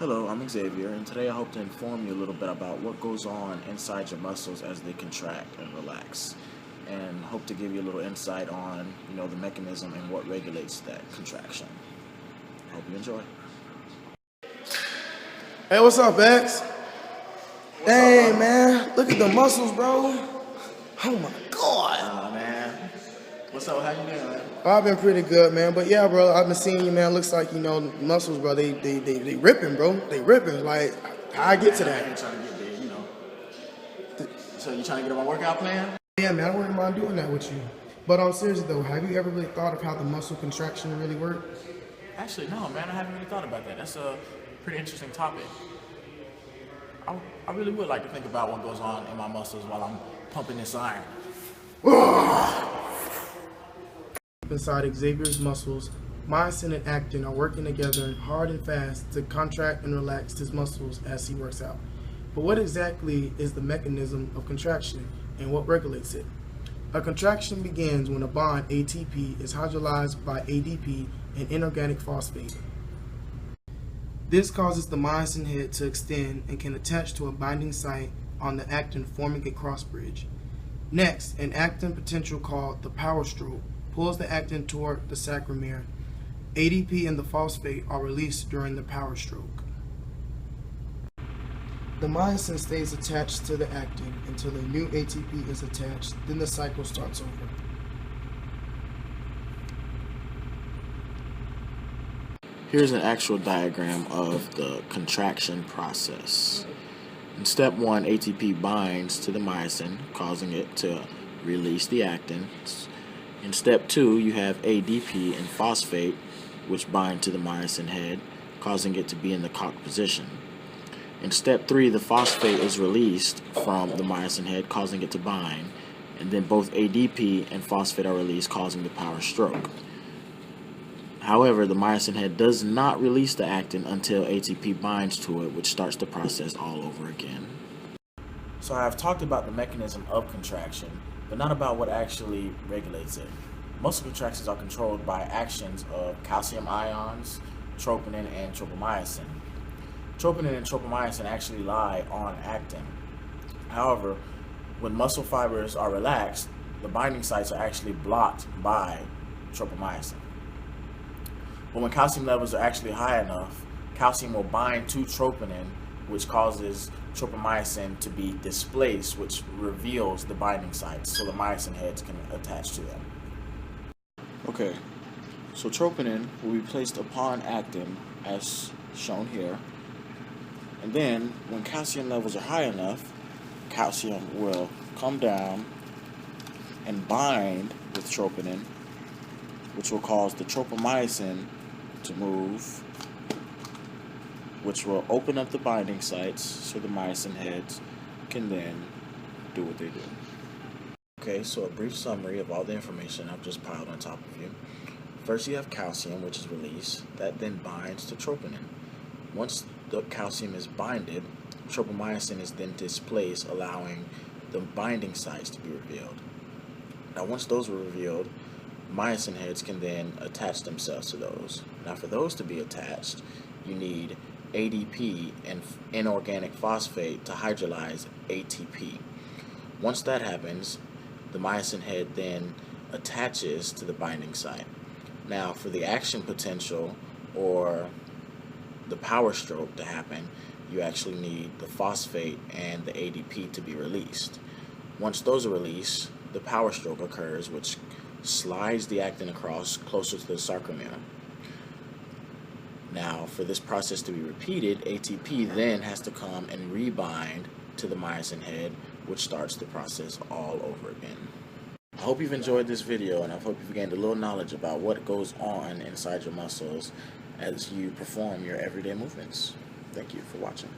Hello, I'm Xavier, and today I hope to inform you a little bit about what goes on inside your muscles as they contract and relax, and hope to give you a little insight on, the mechanism and what regulates that contraction. Hope you enjoy. Hey, what's up, X? Dang, man. Look at the muscles, bro. Oh, my God. Man. What's up? How you doing, man? I've been pretty good, man. But, yeah, bro, I've been seeing you, man. Looks like, muscles, bro, they ripping, bro. They ripping. Like, how I get to that? I ain't trying to get there, So you trying to get on my workout plan? Yeah, man, I wouldn't mind doing that with you. But, seriously, though, have you ever really thought of how the muscle contraction really works? Actually, no, man. I haven't really thought about that. That's a pretty interesting topic. I really would like to think about what goes on in my muscles while I'm pumping this iron. Inside Xavier's muscles, myosin and actin are working together hard and fast to contract and relax his muscles as he works out. But what exactly is the mechanism of contraction and what regulates it? A contraction begins when a bond ATP is hydrolyzed by ADP, an inorganic phosphate. This causes the myosin head to extend and can attach to a binding site on the actin, forming a cross bridge. Next, an actin potential called the power stroke pulls the actin toward the sarcomere. ADP and the phosphate are released during the power stroke. The myosin stays attached to the actin until a new ATP is attached, then the cycle starts over. Here's an actual diagram of the contraction process. In step 1, ATP binds to the myosin, causing it to release the actin. In step 2, you have ADP and phosphate, which bind to the myosin head, causing it to be in the cocked position. In step 3, the phosphate is released from the myosin head, causing it to bind, and then both ADP and phosphate are released, causing the power stroke. However, the myosin head does not release the actin until ATP binds to it, which starts the process all over again. So I've talked about the mechanism of contraction, but not about what actually regulates it. Muscle contractions are controlled by actions of calcium ions, troponin, and tropomyosin. Troponin and tropomyosin actually lie on actin. However, when muscle fibers are relaxed, the binding sites are actually blocked by tropomyosin. But when calcium levels are actually high enough, calcium will bind to troponin, which causes tropomyosin to be displaced, which reveals the binding sites so the myosin heads can attach to them. Okay, so troponin will be placed upon actin as shown here, and then when calcium levels are high enough, calcium will come down and bind with troponin, which will cause the tropomyosin to move, which will open up the binding sites so the myosin heads can then do what they do. Okay, so a brief summary of all the information I've just piled on top of you. First, you have calcium, which is released. That then binds to troponin. Once the calcium is binded, tropomyosin is then displaced, allowing the binding sites to be revealed. Now, once those are revealed, myosin heads can then attach themselves to those. Now, for those to be attached, you need ADP and inorganic phosphate to hydrolyze ATP. Once that happens, the myosin head then attaches to the binding site. Now, for the action potential or the power stroke to happen, you actually need the phosphate and the ADP to be released. Once those are released, the power stroke occurs, which slides the actin across closer to the sarcomere. Now, for this process to be repeated, ATP then has to come and rebind to the myosin head, which starts the process all over again. I hope you've enjoyed this video, and I hope you've gained a little knowledge about what goes on inside your muscles as you perform your everyday movements. Thank you for watching.